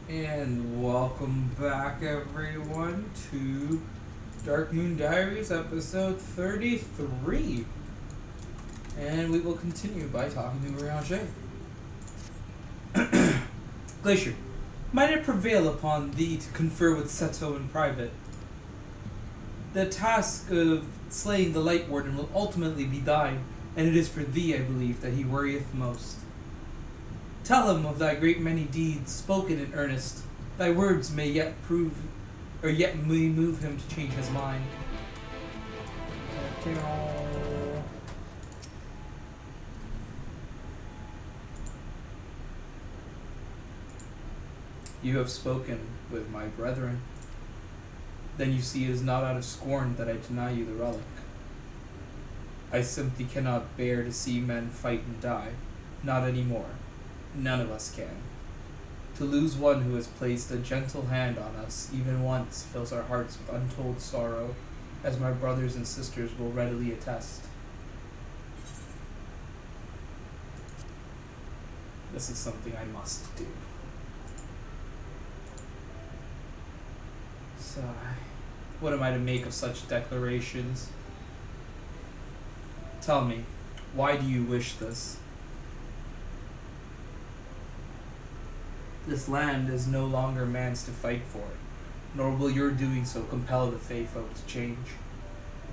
And welcome back, everyone, to Darkmoon Diaries, episode 33. And we will continue by talking to Urianger. Glacier, might it prevail upon thee to confer with Seto in private? The task of slaying the Light Warden will ultimately be thine, and it is for thee, I believe, that he worrieth most. Tell him of thy great many deeds, spoken in earnest. Thy words may yet may move him to change his mind. You have spoken with my brethren. Then you see it is not out of scorn that I deny you the relic. I simply cannot bear to see men fight and die. Not anymore. None of us can. To lose one who has placed a gentle hand on us, even once, fills our hearts with untold sorrow, as my brothers and sisters will readily attest. This is something I must do. Sigh. What am I to make of such declarations? Tell me, why do you wish this? This land is no longer man's to fight for, nor will your doing so compel the Fae folk to change.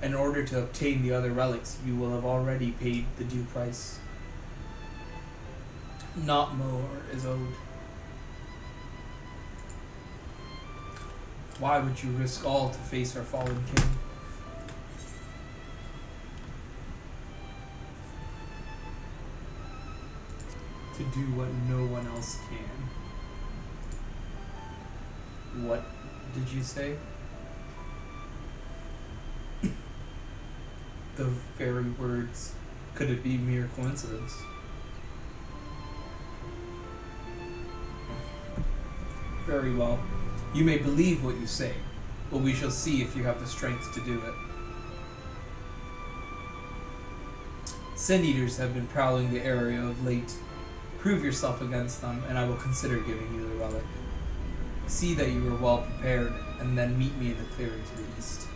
In order to obtain the other relics, you will have already paid the due price. Not more is owed. Why would you risk all to face our fallen king? To do what no one else can. What did you say? The very words. Could it be mere coincidence? Very well. You may believe what you say, but we shall see if you have the strength to do it. Sin Eaters have been prowling the area of late. Prove yourself against them, and I will consider giving you the relic. See that you are well prepared, and then meet me in the clearing to the east.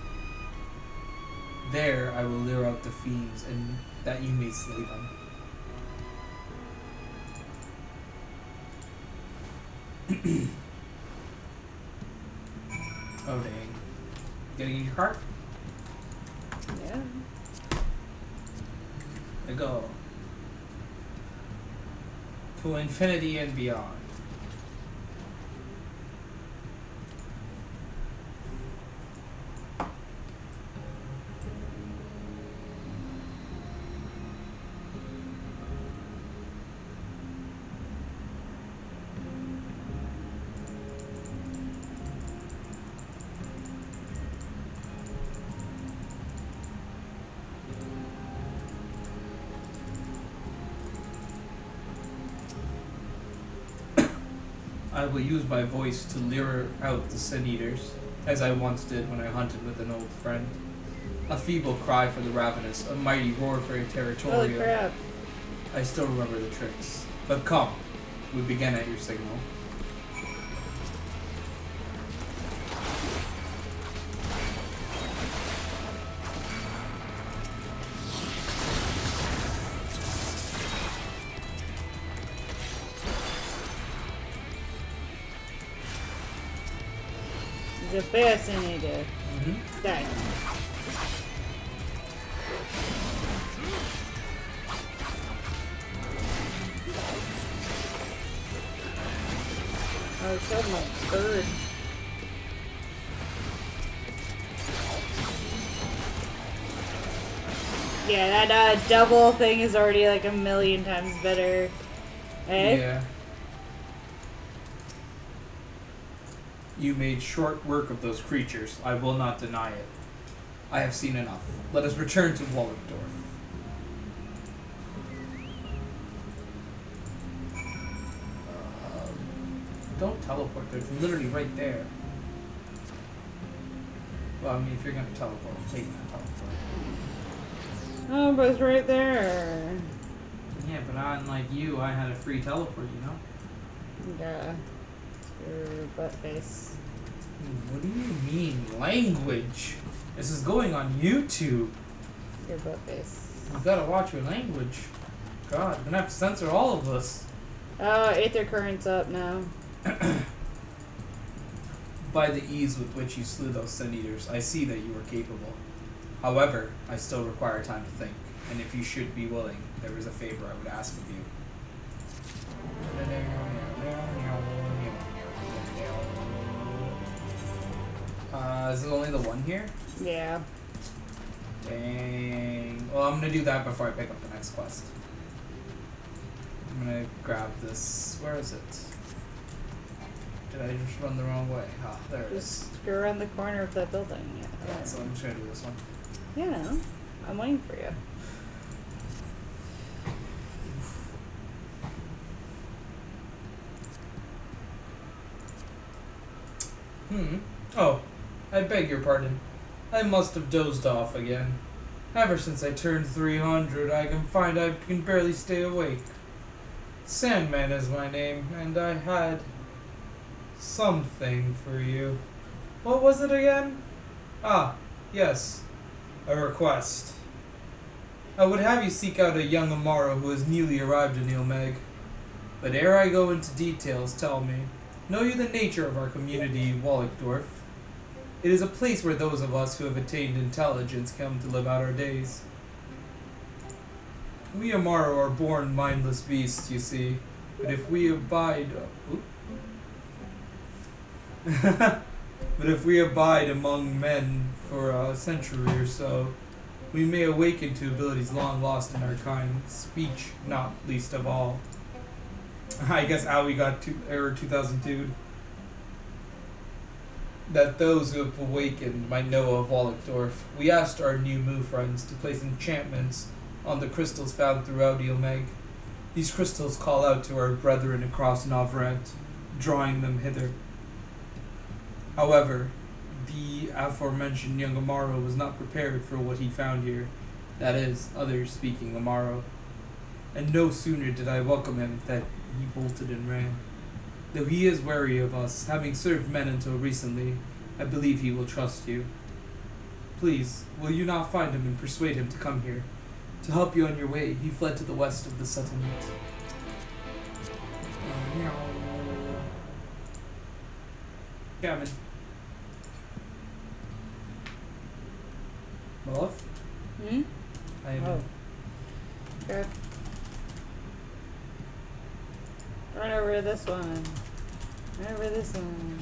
There I will lure out the fiends, and that you may slay them. Oh dang. Getting in your car? Yeah. There go. To infinity and beyond. I will use my voice to lure out the Sin Eaters, as I once did when I hunted with an old friend. A feeble cry for the ravenous, a mighty roar for a territorial. Holy crap. I still remember the tricks. But come, we begin at your signal. The best I need to die. Oh, it killed my bird. Yeah, that double thing is already like a million times better. Eh? Yeah. You made short work of those creatures. I will not deny it. I have seen enough. Let us return to Wallendorf. Don't teleport. They're literally right there. Well, I mean, if you're gonna teleport, take that teleport. Oh, but it's right there. Yeah, but unlike you, I had a free teleport, you know? Yeah. Your butt face. What do you mean, language? This is going on YouTube. Your butt face. You gotta watch your language. God, I'm gonna have to censor all of us. Oh, Aether Current's up now. By the ease with which you slew those Sin Eaters, I see that you are capable. However, I still require time to think, and if you should be willing, there is a favor I would ask of you. Is it only the one here? Yeah. Dang. Well, I'm gonna do that before I pick up the next quest. I'm gonna grab this. Where is it? Did I just run the wrong way? Ah, there it is. Just go around the corner of that building. Yeah, so I'm just gonna do this one. Yeah, I'm waiting for you. Oh, I beg your pardon. I must have dozed off again. Ever since I turned 300, I can find I can barely stay awake. Sandman is my name, and I had something for you. What was it again? Ah, yes. A request. I would have you seek out a young Amaro who has newly arrived in Ilmeg. But ere I go into details, tell me, know you the nature of our community, Wallachdorf? It is a place where those of us who have attained intelligence come to live out our days. We Amaro are born mindless beasts, you see, but if we abide... but if we abide among men for a century or so, we may awaken to abilities long lost in our kind, speech not least of all. I guess Owie got error 2002. That those who have awakened might know of Wallachdorf. We asked our new Moo friends to place enchantments on the crystals found throughout Ilmeg. These crystals call out to our brethren across Novrant, drawing them hither. However, the aforementioned young Amaro was not prepared for what he found here. That is, others speaking Amaro. And no sooner did I welcome him than he bolted and ran. Though he is wary of us, having served men until recently, I believe he will trust you. Please, will you not find him and persuade him to come here? To help you on your way, he fled to the west of the settlement. Gammon. My love? I am. Oh. Okay. Run over this one. Run over this one.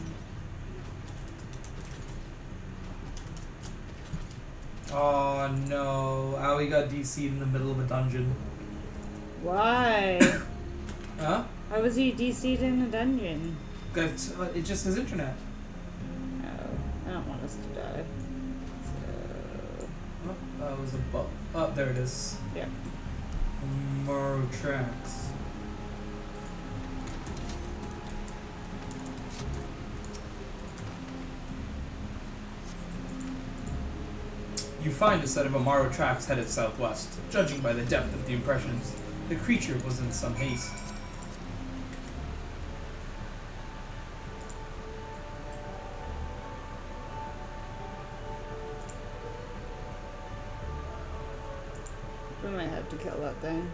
Oh no, Owie got DC'd in the middle of a dungeon. Why? Huh? Why was he DC'd in a dungeon? It's just his internet. No, I don't want us to die. So... Oh, that was a bug. Oh, there it is. Yeah. More tracks. You find a set of Amaro tracks headed southwest. Judging by the depth of the impressions, the creature was in some haste. We might have to kill that thing.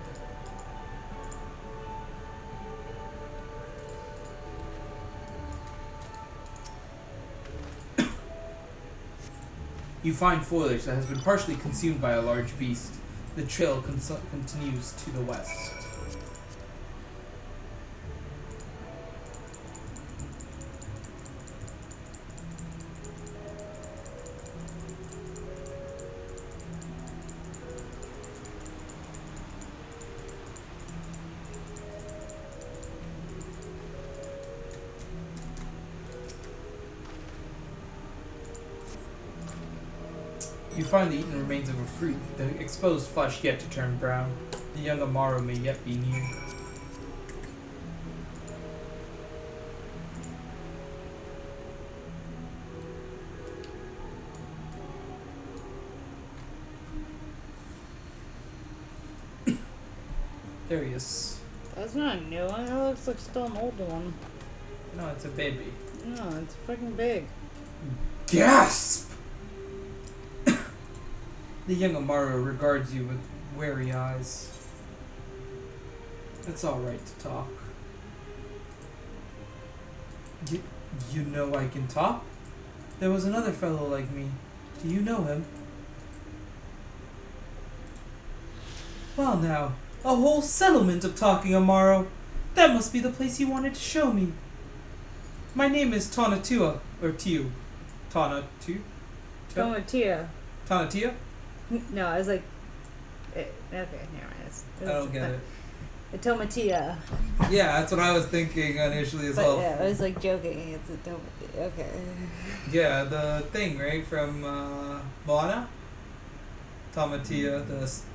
You find foliage that has been partially consumed by a large beast. The trail continues to the west. You find the eaten remains of a fruit, the exposed flesh yet to turn brown. The young Amaro may yet be near. There he is. That's not a new one. That looks like still an old one. No, it's a baby. No, it's fucking big. Gasp! The young Amaru regards you with wary eyes. It's alright to talk. You know I can talk? There was another fellow like me. Do you know him? Well now, a whole settlement of talking, Amaro. That must be the place you wanted to show me. My name is Tanatua, or Tiu. Tanatu? Tomatia. Tanatia? No, I was like, okay, never mind. I don't get it. A tomatia. Yeah, that's what I was thinking initially as But well. yeah, I was like joking. It's a tomatia. Okay. Yeah, the thing, right, from Moana? Tamatia,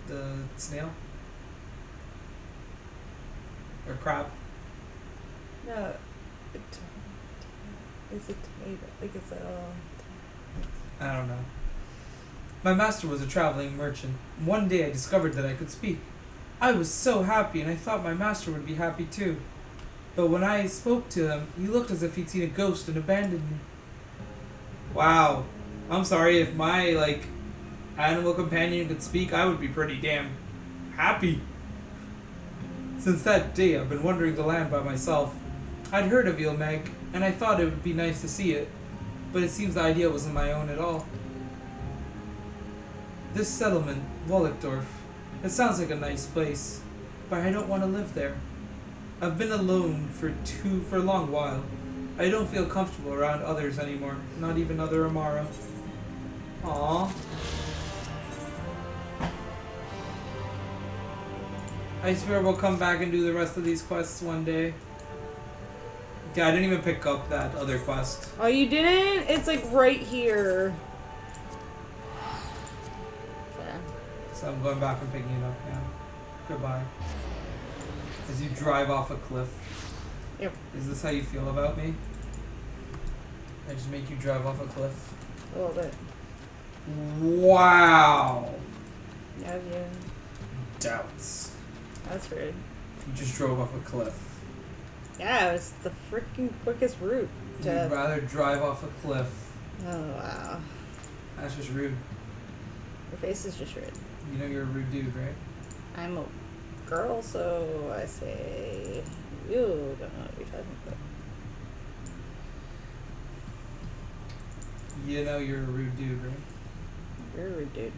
the snail? Or crab? No. It's a tomato. Like it's a. I don't know. My master was a traveling merchant. One day I discovered that I could speak. I was so happy, and I thought my master would be happy too. But when I spoke to him, he looked as if he'd seen a ghost and abandoned me. Wow. I'm sorry, if my, animal companion could speak, I would be pretty damn happy. Since that day, I've been wandering the land by myself. I'd heard of Ilmeg, and I thought it would be nice to see it, but it seems the idea wasn't my own at all. This settlement, Wollickdorf, it sounds like a nice place, but I don't want to live there. I've been alone for a long while. I don't feel comfortable around others anymore, not even other Amaro. Aww. I swear we'll come back and do the rest of these quests one day. Yeah, I didn't even pick up that other quest. Oh, you didn't? It's like right here. Okay. So I'm going back and picking it up now. Goodbye. As you drive off a cliff. Yep. Is this how you feel about me? I just make you drive off a cliff? A little bit. Wow! Yeah. Doubts. That's weird. You just drove off a cliff. Yeah, it was the freaking quickest route to. You'd rather drive off a cliff. Oh, wow. That's just rude. Your face is just rude. You know you're a rude dude, right? I'm a girl, so I say. You don't know what you're talking about. You know you're a rude dude, right? You're a rude dude.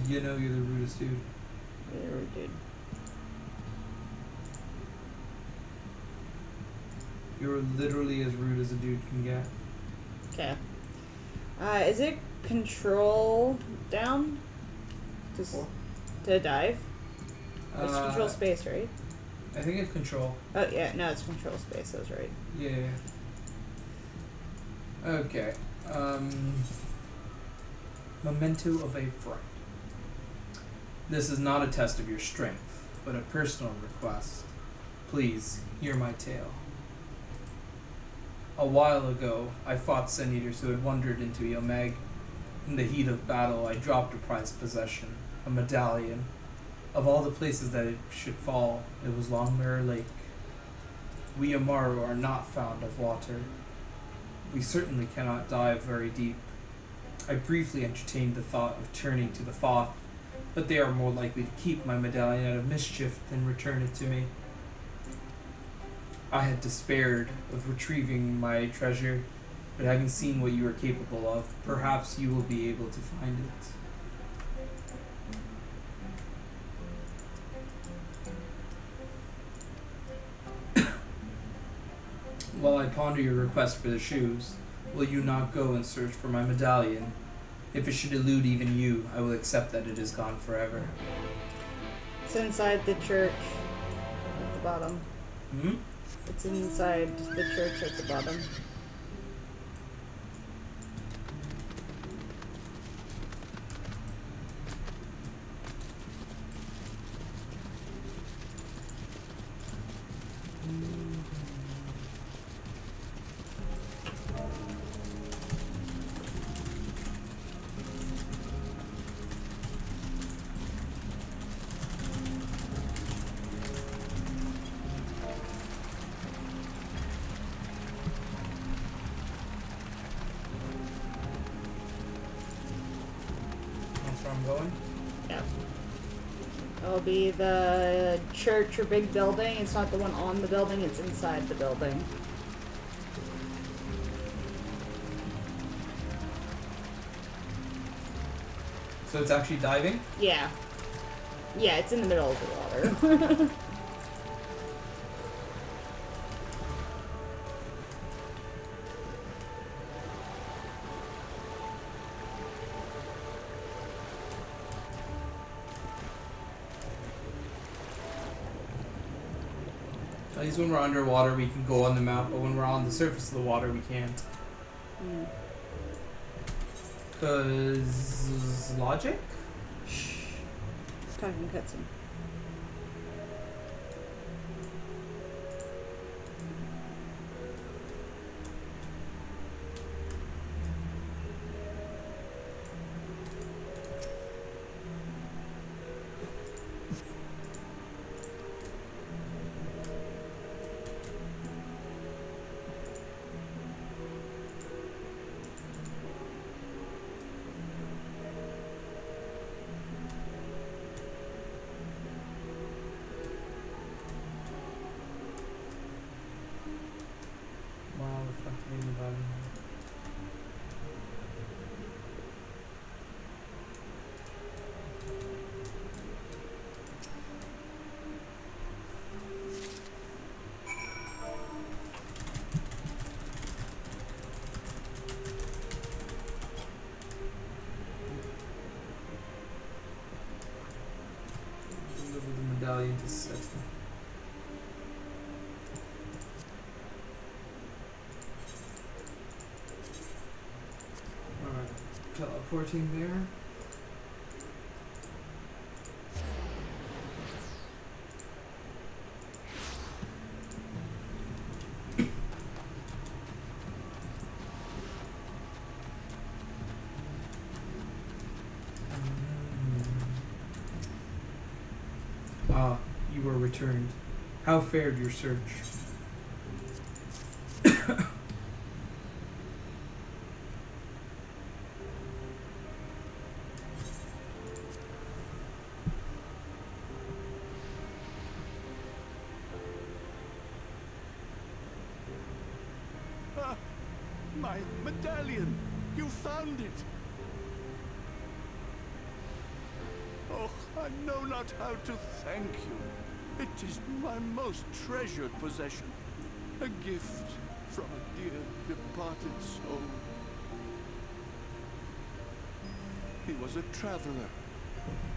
You know you're the rudest dude. You're a rude dude. You're literally as rude as a dude can get. Okay. Is it control down? To dive? It's control space, right? I think it's control. Oh, yeah. No, it's control space. I was right. Yeah. Okay. Memento of a friend. This is not a test of your strength, but a personal request. Please, hear my tale. A while ago, I fought Sin Eaters who had wandered into Ilmeg. In the heat of battle, I dropped a prized possession, a medallion. Of all the places that it should fall, it was Longmire Lake. We Amaru are not fond of water. We certainly cannot dive very deep. I briefly entertained the thought of turning to the Thoth, but they are more likely to keep my medallion out of mischief than return it to me. I had despaired of retrieving my treasure, but having seen what you are capable of, perhaps you will be able to find it. While I ponder your request for the shoes, will you not go and search for my medallion? If it should elude even you, I will accept that it is gone forever. It's inside the church at the bottom. Hmm? It's inside the church at the bottom. I'm going? Yep. It'll be the church or big building. It's not the one on the building, it's inside the building. So it's actually diving? Yeah. Yeah, it's in the middle of the water. At least when we're underwater we can go on the map, but when we're on the surface of the water we can't. Cause logic? Shh. Talking cutscene. Wow, reflecting in the bottom. Deliver the medallion to Seto. Alright, teleporting there. Ah, you were returned. How fared your search? Ah, my medallion! You found it! Oh, I know not how to thank you. It is my most treasured possession. A gift from a dear departed soul. He was a traveler,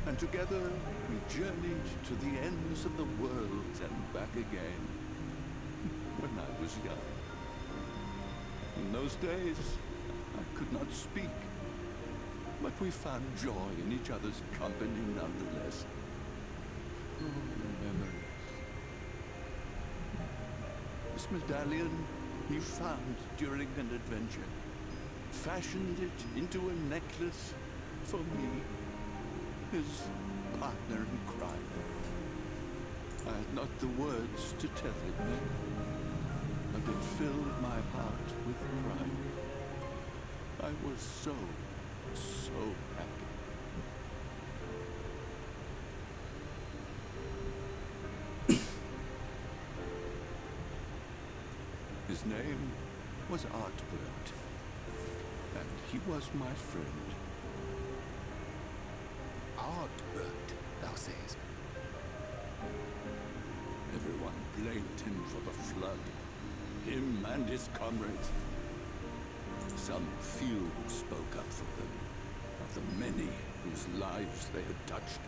and together we journeyed to the ends of the world and back again. When I was young. In those days, I could not speak. But we found joy in each other's company nonetheless. Oh, memories. This medallion he found during an adventure. Fashioned it into a necklace for me, his partner in crime. I had not the words to tell it, but it filled my heart with pride. I was so happy. His name was Artbert, and he was my friend. Ardbert, thou sayest. Everyone blamed him for the flood, him and his comrades. Some few spoke up for them, of the many whose lives they had touched.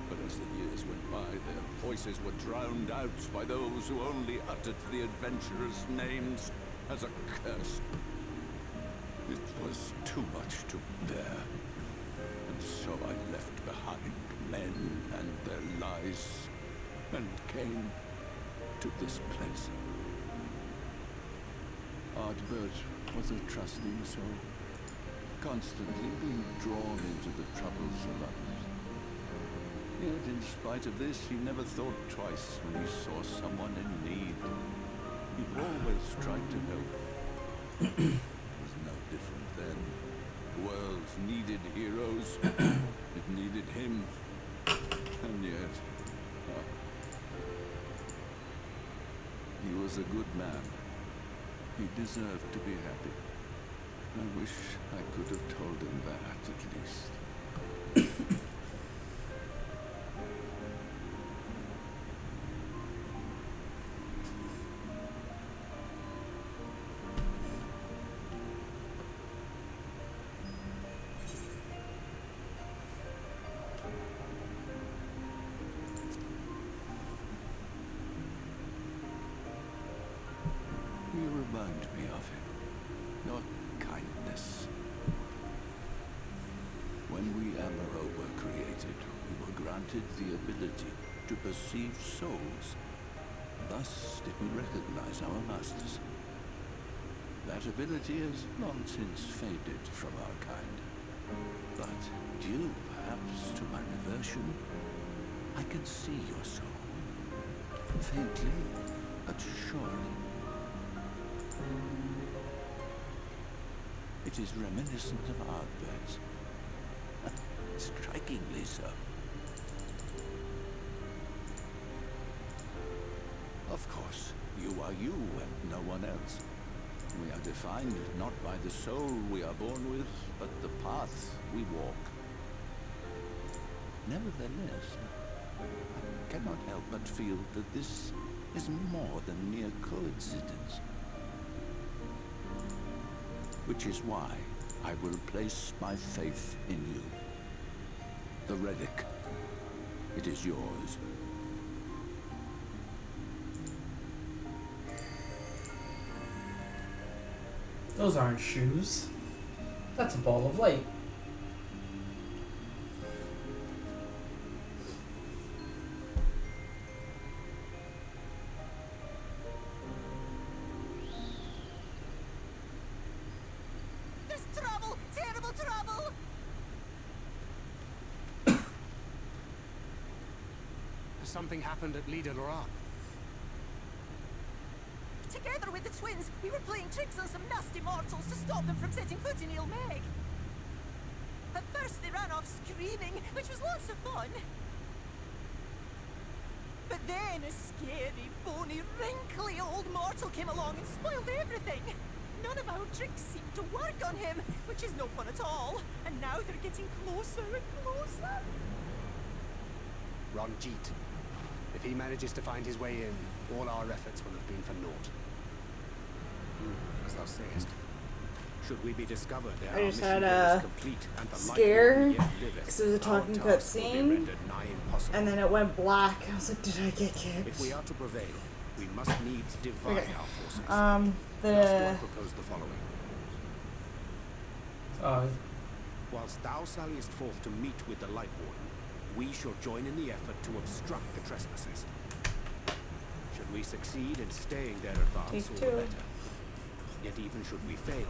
But as the years went by, their voices were drowned out by those who only uttered the adventurers' names as a curse. It was too much to bear, and so I left behind men and their lies, and came to this place. Ardbert was a trusting soul, constantly being drawn into the troubles of others. Yet, in spite of this, he never thought twice when he saw someone in need. He always tried to help. It was no different then. world needed heroes. It needed him. And yet... he was a good man. He deserved to be happy. I wish I could have told him that, at least. You remind me of him. Your kindness. When we Amaro were created, we were granted the ability to perceive souls. Thus did we recognize our masters. That ability has long since faded from our kind. But due perhaps to my reversion, I can see your soul. Faintly, but surely. It is reminiscent of Ardbirds. Strikingly so. Of course, you are you and no one else. We are defined not by the soul we are born with, but the path we walk. Nevertheless, I cannot help but feel that this is more than mere coincidence. Which is why I will place my faith in you. The relic. It is yours. Those aren't shoes. That's a ball of light. There's trouble! Terrible trouble! Something happened at Lida Loran. Together with the twins, we were playing tricks on some nasty mortals to stop them from setting foot in Ilmeg. At first they ran off screaming, which was lots of fun. But then a scary, bony, wrinkly old mortal came along and spoiled everything. None of our tricks seemed to work on him, which is no fun at all. And now they're getting closer and closer. Ranjit. If he manages to find his way in, all our efforts will have been for naught. As thou sayest, should we be discovered, I just had a scare because there was a talking cutscene, and then it went black. I was like, did I get kicked? If we are to prevail, we must needs divide Okay. our forces. The propose the following. Whilst thou salliest forth to meet with the Light Warden, we shall join in the effort to obstruct the trespassers. Should we succeed in staying their advance, Take all two. the better. Yet even should we fail,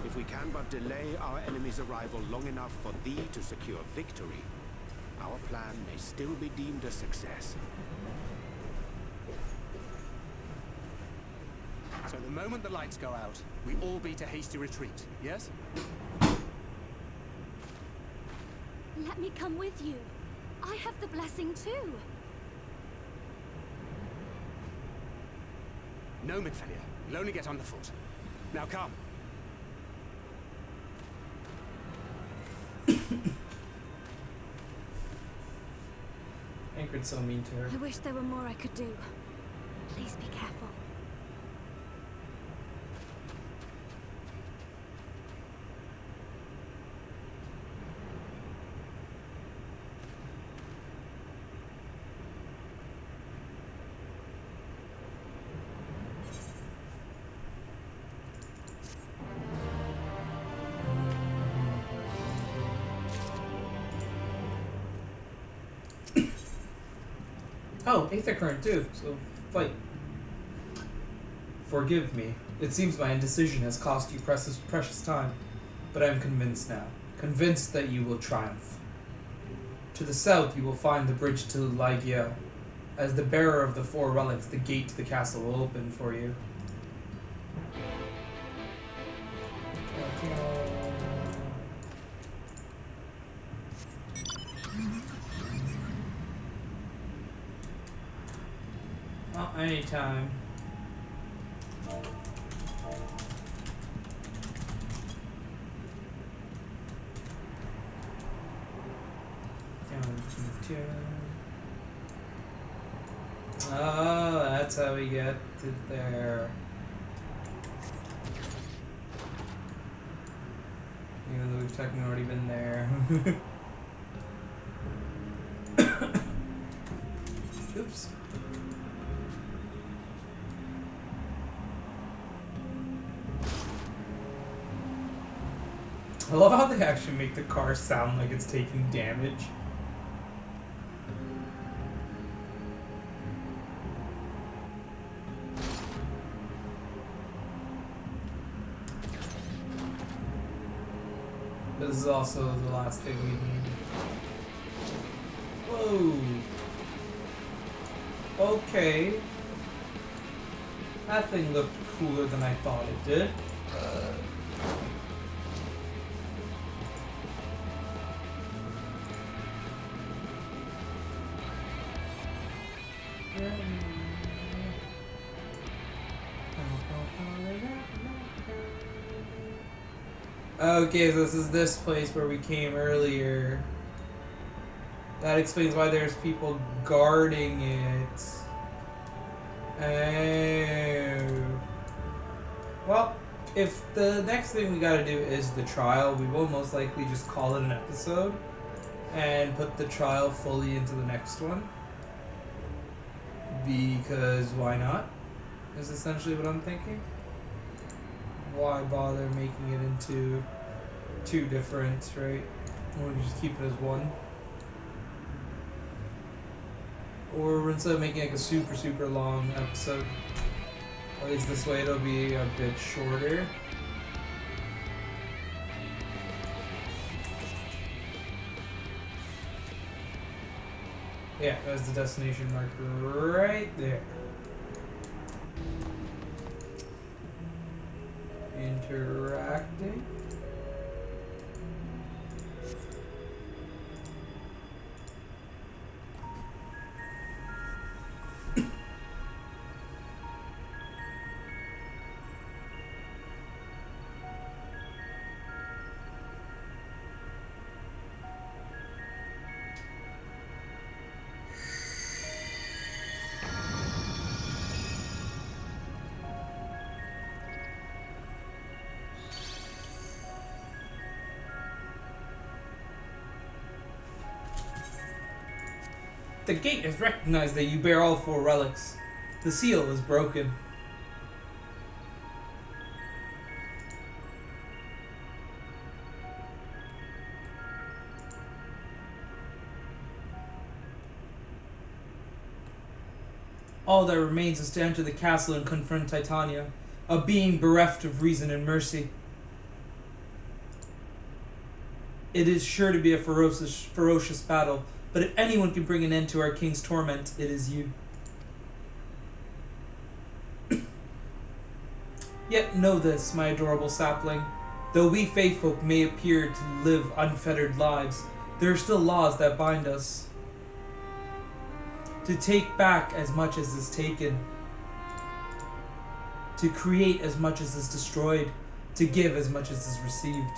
if we can but delay our enemy's arrival long enough for thee to secure victory, our plan may still be deemed a success. So the moment the lights go out, we all beat a hasty retreat, yes? Let me come with you. I have the blessing too. No, Midfelia. You'll only get underfoot. Now come. Anchored so mean to her. I wish there were more I could do. Please be careful. Oh, Aether Current too, so fight. Forgive me. It seems my indecision has cost you precious time, but I am convinced now. Convinced that you will triumph. To the south you will find the bridge to Lygia. As the bearer of the 4 relics, the gate to the castle will open for you. Anytime. Oh, that's how we get to there. Even though we've technically already been there. Oops. I love how they actually make the car sound like it's taking damage. This is also the last thing we need. Whoa. Okay. That thing looked cooler than I thought it did. Okay, so this is this place where we came earlier. That explains why there's people guarding it. Oh. Well, if the next thing we gotta do is the trial, we will most likely just call it an episode and put the trial fully into the next one. Because why not? Is essentially what I'm thinking. Why bother making it into two different, right? Or we just keep it as one. Or instead of making like a super long episode, at least this way it'll be a bit shorter. Yeah, there's the destination marker right there. Interacting. The gate has recognized that you bear all 4 relics. The seal is broken. All that remains is to enter the castle and confront Titania, a being bereft of reason and mercy. It is sure to be a ferocious battle, but if anyone can bring an end to our king's torment, it is you. Yet know this, my adorable sapling. Though we faithfolk may appear to live unfettered lives, there are still laws that bind us. To take back as much as is taken. To create as much as is destroyed. To give as much as is received.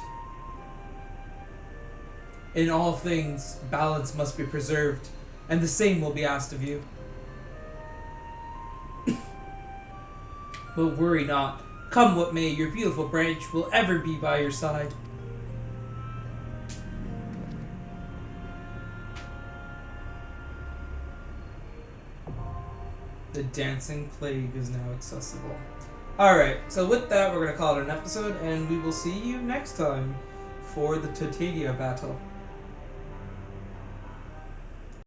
In all things, balance must be preserved, and the same will be asked of you. But worry not. Come what may, your beautiful branch will ever be by your side. The dancing plague is now accessible. Alright, so with that, we're going to call it an episode, and we will see you next time for the Titania battle.